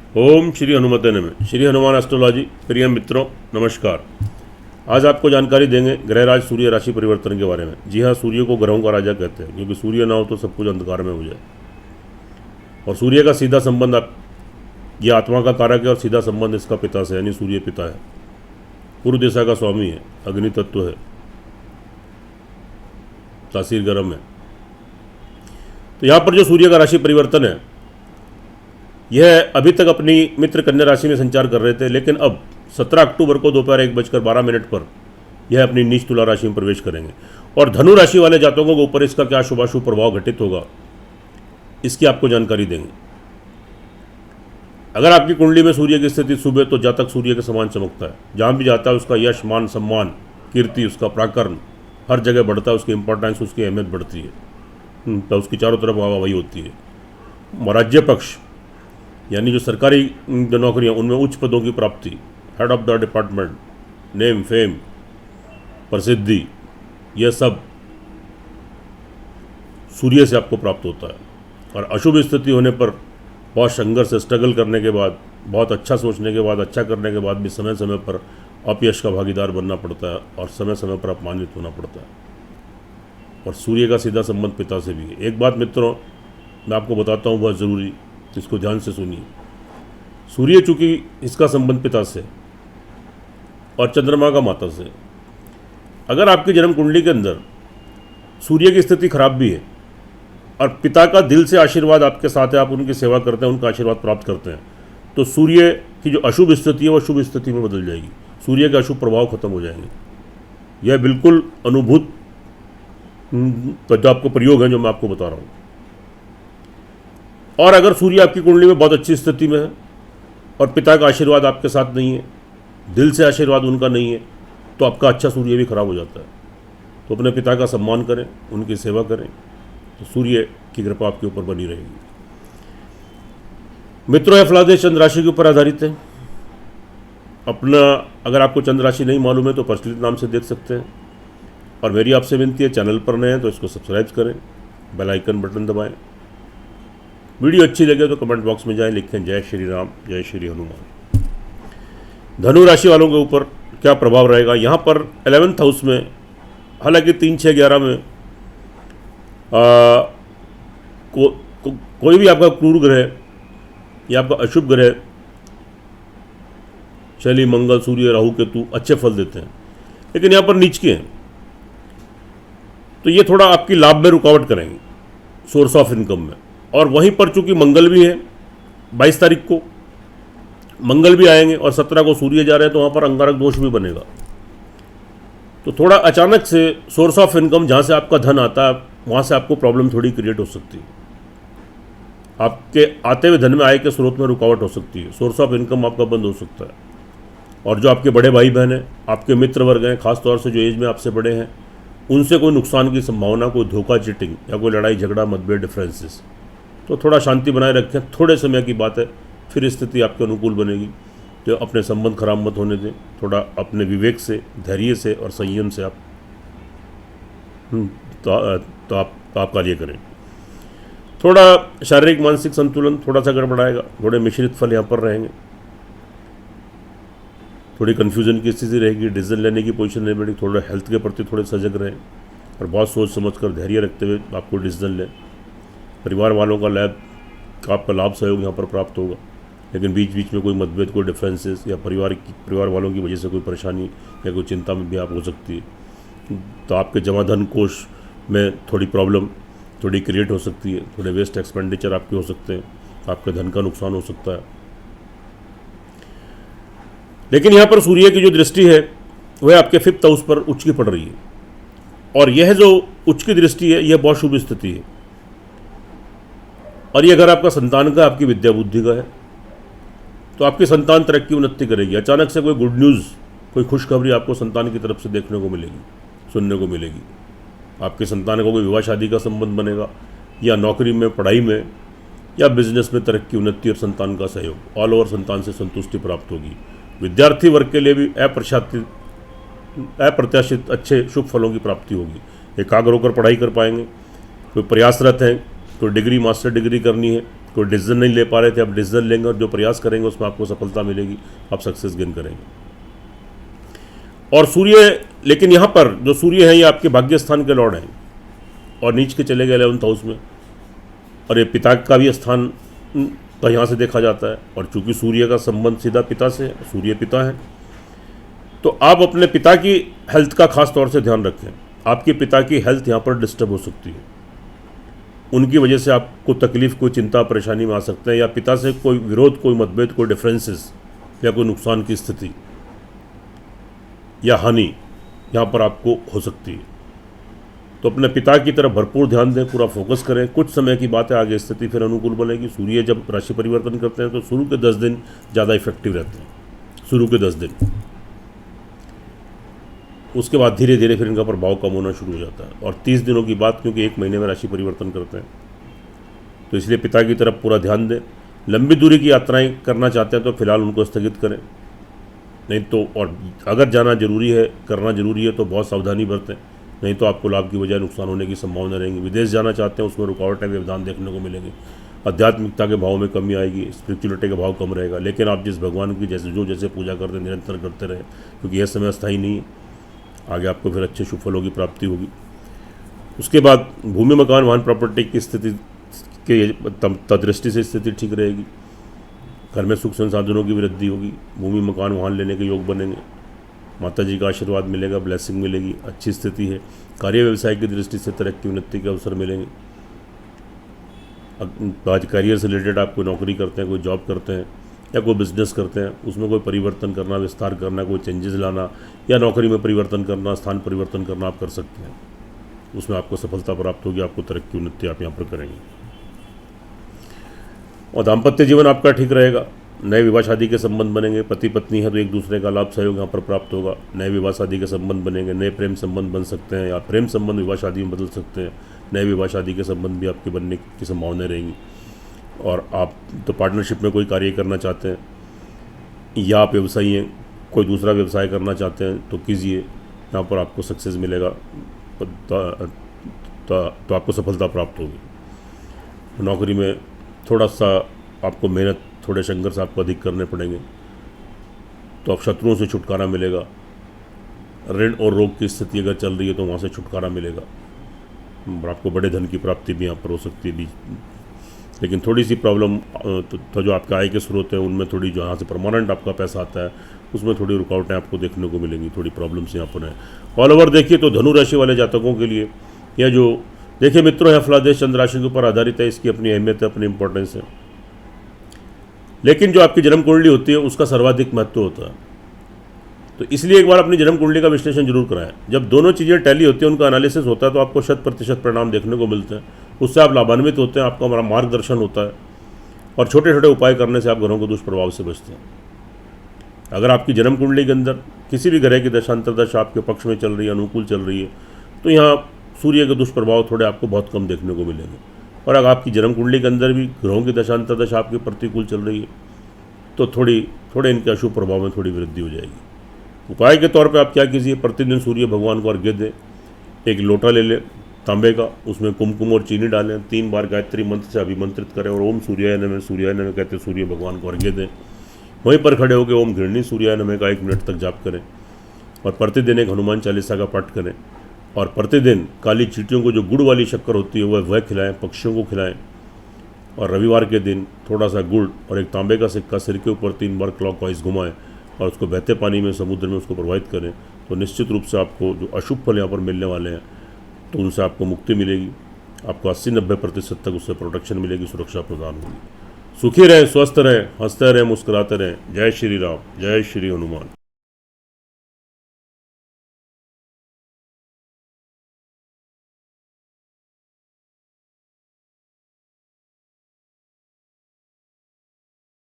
ओम श्री हनुमते नमः। श्री हनुमान एस्ट्रोलॉजी प्रिय मित्रों नमस्कार। आज आपको जानकारी देंगे ग्रहराज सूर्य राशि परिवर्तन के बारे में। जी हाँ, सूर्य को ग्रहों का राजा कहते हैं, क्योंकि सूर्य ना हो तो सब कुछ अंधकार में हो जाए। और सूर्य का सीधा संबंध ये आत्मा का कारक है और सीधा संबंध इसका पिता से, यानी सूर्य पिता है, पूर्व दिशा का स्वामी है, अग्नि तत्व है, तासीर गर्म है। तो यहाँ पर जो सूर्य का राशि परिवर्तन है, यह अभी तक अपनी मित्र कन्या राशि में संचार कर रहे थे, लेकिन अब 17 अक्टूबर को दोपहर 1:12 पर यह अपनी नीच तुला राशि में प्रवेश करेंगे। और धनु राशि वाले जातकों के ऊपर इसका क्या शुभाशुभ प्रभाव घटित होगा, इसकी आपको जानकारी देंगे। अगर आपकी कुंडली में सूर्य की स्थिति शुभ है तो जातक सूर्य के समान चमकता है। जहाँ भी जाता है उसका यश, मान, सम्मान, कीर्ति, उसका पराक्रम हर जगह बढ़ता है, उसकी इंपॉर्टेंस, उसकी अहमियत बढ़ती है, तो उसकी चारों तरफ हवाई होती है। राज्य पक्ष यानी जो सरकारी जो नौकरियाँ, उनमें उच्च पदों की प्राप्ति, head of the department, name, fame, प्रसिद्धि, यह सब सूर्य से आपको प्राप्त होता है। और अशुभ स्थिति होने पर बहुत संघर्ष, स्ट्रगल करने के बाद, बहुत अच्छा सोचने के बाद, अच्छा करने के बाद भी समय समय पर अपयश का भागीदार बनना पड़ता है और समय समय पर अपमानित होना पड़ता है। और सूर्य का सीधा संबंध पिता से भी है। एक बात मित्रों मैं आपको बताता हूँ, बहुत ज़रूरी, इसको ध्यान से सुनिए। सूर्य चूंकि इसका संबंध पिता से और चंद्रमा का माता से, अगर आपकी जन्म कुंडली के अंदर सूर्य की स्थिति खराब भी है और पिता का दिल से आशीर्वाद आपके साथ है, आप उनकी सेवा करते हैं, उनका आशीर्वाद प्राप्त करते हैं, तो सूर्य की जो अशुभ स्थिति है वो शुभ स्थिति में बदल जाएगी। सूर्य के अशुभ प्रभाव खत्म हो जाएंगे। यह बिल्कुल अनुभूत जो आपको प्रयोग है, जो मैं आपको बता रहा हूँ। और अगर सूर्य आपकी कुंडली में बहुत अच्छी स्थिति में है और पिता का आशीर्वाद आपके साथ नहीं है, दिल से आशीर्वाद उनका नहीं है, तो आपका अच्छा सूर्य भी खराब हो जाता है। तो अपने पिता का सम्मान करें, उनकी सेवा करें, तो सूर्य की कृपा आपके ऊपर बनी रहेगी। मित्रों, यह फलादेश चंद्र राशि के ऊपर आधारित है। अपना अगर आपको चंद्र राशि नहीं मालूम है तो प्रचलित नाम से देख सकते हैं। और मेरी आपसे विनती है, चैनल पर नए हैं तो इसको सब्सक्राइब करें, बेल आइकन बटन दबाएं। वीडियो अच्छी लगे तो कमेंट बॉक्स में जाएं, लिखें जय श्री राम, जय श्री हनुमान। धनु राशि वालों के ऊपर क्या प्रभाव रहेगा, यहाँ पर 11th हाउस में, हालांकि 3, 6, 11 में कोई भी आपका क्रूर ग्रह या आपका अशुभ ग्रह, शनि, मंगल, सूर्य, राहु, केतु अच्छे फल देते हैं, लेकिन यहाँ पर नीच के हैं, तो ये थोड़ा आपकी लाभ में रुकावट करेंगे, सोर्स ऑफ इनकम में। और वहीं पर चूंकि मंगल भी है, 22 तारीख को मंगल भी आएंगे और 17 को सूर्य जा रहे हैं, तो वहाँ पर अंगारक दोष भी बनेगा। तो थोड़ा अचानक से सोर्स ऑफ इनकम, जहाँ से आपका धन आता है, वहाँ से आपको प्रॉब्लम थोड़ी क्रिएट हो सकती है। आपके आते हुए धन में आय के स्रोत में रुकावट हो सकती है, सोर्स ऑफ इनकम आपका बंद हो सकता है। और जो आपके बड़े भाई बहन हैं, आपके मित्र वर्ग हैं, खासतौर से जो एज में आपसे बड़े हैं, उनसे कोई नुकसान की संभावना, कोई धोखा, चीटिंग या कोई लड़ाई झगड़ा, मतभेद, डिफरेंसेस, तो थोड़ा शांति बनाए रखें। थोड़े समय की बात है, फिर स्थिति आपके अनुकूल बनेगी। तो अपने संबंध खराब मत होने दें, थोड़ा अपने विवेक से, धैर्य से और संयम से आप कार्य करें। थोड़ा शारीरिक मानसिक संतुलन थोड़ा सा गड़बड़ाएगा, थोड़े मिश्रित फल यहाँ पर रहेंगे, थोड़ी कन्फ्यूजन की स्थिति रहेगी, डिसीजन लेने की पोजीशन नहीं बढ़ेगी। थोड़ा हेल्थ के प्रति थोड़े सजग रहें और बहुत सोच समझ कर धैर्य रखते हुए आपको डिसीजन लें। परिवार वालों का आपका लाभ सहयोग यहाँ पर प्राप्त होगा, लेकिन बीच बीच में कोई मतभेद, कोई डिफरेंसेस या परिवार वालों की वजह से कोई परेशानी या कोई चिंता में भी आप हो सकती है। तो आपके जमा धन कोष में थोड़ी प्रॉब्लम थोड़ी क्रिएट हो सकती है, थोड़े वेस्ट एक्सपेंडिचर आपके हो सकते हैं, आपके धन का नुकसान हो सकता है। लेकिन यहाँ पर सूर्य की जो दृष्टि है वह आपके 5th हाउस पर उच्च की पड़ रही है, और यह जो उच्च की दृष्टि है यह बहुत शुभ स्थिति है। और ये अगर आपका संतान का, आपकी विद्या बुद्धि का है, तो आपकी संतान तरक्की उन्नति करेगी। अचानक से कोई गुड न्यूज़, कोई खुशखबरी आपको संतान की तरफ से देखने को मिलेगी, सुनने को मिलेगी। आपके संतान को कोई विवाह शादी का संबंध बनेगा, या नौकरी में, पढ़ाई में या बिजनेस में तरक्की उन्नति और संतान का सहयोग, ऑल ओवर संतान से संतुष्टि प्राप्त होगी। विद्यार्थी वर्ग के लिए भी अप्रत्याशित अच्छे शुभ फलों की प्राप्ति होगी। एकाग्र होकर पढ़ाई कर पाएंगे। कोई प्रयासरत हैं, कोई डिग्री, मास्टर डिग्री करनी है कोई डिसीजन नहीं ले पा रहे थे, आप डिसीजन लेंगे और जो प्रयास करेंगे उसमें आपको सफलता मिलेगी, आप सक्सेस गेन करेंगे। और सूर्य, लेकिन यहाँ पर जो सूर्य है ये आपके भाग्य स्थान के लॉर्ड हैं और नीच के चले गए 11th हाउस में, और ये पिता का भी स्थान का यहाँ से देखा जाता है, और चूंकि सूर्य का संबंध सीधा पिता से है, सूर्य पिता है, तो आप अपने पिता की हेल्थ का खास तौर से ध्यान रखें। आपके पिता की हेल्थ यहाँ पर डिस्टर्ब हो सकती है, उनकी वजह से आपको तकलीफ, कोई चिंता परेशानी में आ सकते हैं, या पिता से कोई विरोध, कोई मतभेद, कोई डिफरेंसेस या कोई नुकसान की स्थिति या हानि यहाँ पर आपको हो सकती है। तो अपने पिता की तरफ भरपूर ध्यान दें, पूरा फोकस करें। कुछ समय की बात है, आगे स्थिति फिर अनुकूल बनेगी। सूर्य जब राशि परिवर्तन करते हैं तो शुरू के 10 दिन ज़्यादा इफेक्टिव रहते हैं, शुरू के 10 दिन, उसके बाद धीरे धीरे फिर इनका प्रभाव कम होना शुरू हो जाता है। और 30 दिनों की बात, क्योंकि 1 महीने में राशि परिवर्तन करते हैं, तो इसलिए पिता की तरफ पूरा ध्यान दें। लंबी दूरी की यात्राएं करना चाहते हैं तो फिलहाल उनको स्थगित करें, नहीं तो, और अगर जाना जरूरी है, करना जरूरी है तो बहुत सावधानी बरतें, नहीं तो आपको लाभ की बजाय नुकसान होने की संभावना रहेंगी। विदेश जाना चाहते हैं उसमें रुकावटें, व्यवधान देखने को मिलेंगे। आध्यात्मिकता के भाव में कमी आएगी, स्पिरिचुअलिटी का भाव कम रहेगा। लेकिन आप जिस भगवान की जैसे पूजा करते हैं निरंतर करते रहे, क्योंकि यह समय अस्थायी नहीं है, आगे आपको फिर अच्छे शुभ फलों की प्राप्ति होगी। उसके बाद भूमि, मकान, वाहन, प्रॉपर्टी की स्थिति के दृष्टि से स्थिति ठीक रहेगी। घर में सुख संसाधनों की वृद्धि होगी, भूमि, मकान, वाहन लेने के योग बनेंगे, माता जी का आशीर्वाद मिलेगा, ब्लेसिंग मिलेगी, अच्छी स्थिति है। कार्य व्यवसाय की दृष्टि से तरक्की उन्नति के अवसर मिलेंगे। आज करियर से रिलेटेड आप कोई नौकरी करते हैं, कोई जॉब करते हैं या कोई बिजनेस करते हैं, उसमें कोई परिवर्तन करना, विस्तार करना, कोई चेंजेस लाना या नौकरी में परिवर्तन करना, स्थान परिवर्तन करना आप कर सकते हैं। उसमें आपको सफलता प्राप्त होगी, आपको तरक्की उन्नति आप यहाँ पर करेंगे। और दाम्पत्य जीवन आपका ठीक रहेगा। नए विवाह शादी के संबंध बनेंगे। पति पत्नी है तो एक दूसरे का लाभ सहयोग यहाँ पर प्राप्त होगा। नए विवाह शादी के संबंध बनेंगे, नए प्रेम संबंध बन सकते हैं, या प्रेम संबंध विवाह शादी में बदल सकते हैं। नए विवाह शादी के संबंध भी आपके बनने की संभावनाएं रहेंगी। और आप तो पार्टनरशिप में कोई कार्य करना चाहते हैं, या आप व्यवसायी हैं, कोई दूसरा व्यवसाय करना चाहते हैं तो कीजिए, यहाँ पर आपको सक्सेस मिलेगा, तो आपको सफलता प्राप्त होगी। नौकरी में थोड़ा सा आपको मेहनत, थोड़े संघर्ष आपको अधिक करने पड़ेंगे, तो आप शत्रुओं से छुटकारा मिलेगा। ऋण और रोग की स्थिति अगर चल रही है तो वहाँ से छुटकारा मिलेगा। और आपको बड़े धन की प्राप्ति भी यहाँ पर हो सकती है। लेकिन थोड़ी सी प्रॉब्लम तो जो आपके आय के स्रोत हैं उनमें थोड़ी, जो यहाँ से परमानेंट आपका पैसा आता है उसमें थोड़ी रुकावटें आपको देखने को मिलेंगी, थोड़ी प्रॉब्लम्स यहाँ पर हैं। ऑल ओवर देखिए तो धनु राशि वाले जातकों के लिए यह जो देखिए मित्रों, यह फलादेश चंद्र राशि के ऊपर आधारित है, इसकी अपनी अहमियत है, अपनी इंपॉर्टेंस है। लेकिन जो आपकी जन्म कुंडली होती है उसका सर्वाधिक महत्व होता है। तो इसलिए एक बार अपनी जन्म कुंडली का विश्लेषण जरूर कराएं। जब दोनों चीज़ें टैली होती हैं, उनका एनालिसिस होता है, तो आपको 100% परिणाम देखने को मिलते हैं। उससे आप लाभान्वित होते हैं, आपका हमारा मार्गदर्शन होता है, और छोटे छोटे उपाय करने से आप ग्रहों के दुष्प्रभाव से बचते हैं। अगर आपकी जन्म कुंडली के अंदर किसी भी ग्रह की दशांतरदशा आपके पक्ष में चल रही है, अनुकूल चल रही है, तो यहाँ सूर्य के दुष्प्रभाव थोड़े आपको बहुत कम देखने को मिलेंगे। और अगर आपकी जन्म कुंडली के अंदर भी ग्रहों की दशांतरदशा आपके प्रतिकूल चल रही है तो थोड़े इनके अशुभ प्रभाव में थोड़ी वृद्धि हो जाएगी। उपाय के तौर पे आप क्या कीजिए, प्रतिदिन सूर्य भगवान को अर्घ्य दें। एक लोटा ले लें तांबे का, उसमें कुमकुम और चीनी डालें, 3 बार गायत्री मंत्र से अभिमंत्रित करें और ओम सूर्याय नमः कहते सूर्य भगवान को अर्घ्य दें। वहीं पर खड़े होकर ओम घृणी सूर्याय नमः का 1 मिनट तक जाप करें। और प्रतिदिन एक हनुमान चालीसा का पाठ करें। और प्रतिदिन काली चींटियों को जो गुड़ वाली शक्कर होती है वह खिलाएं, पक्षियों को खिलाएं। और रविवार के दिन थोड़ा सा गुड़ और एक तांबे का सिक्का सिर के ऊपर 3 बार क्लॉकवाइज घुमाएं और उसको बहते पानी में, समुद्र में उसको प्रवाहित करें। तो निश्चित रूप से आपको जो अशुभ फल यहाँ पर मिलने वाले हैं तो उनसे आपको मुक्ति मिलेगी। आपको 80-90% तक उससे प्रोटेक्शन मिलेगी, सुरक्षा प्रदान होगी। सुखी रहें, स्वस्थ रहें, हंसते रहें, मुस्कुराते रहें। जय श्री राम, जय श्री हनुमान।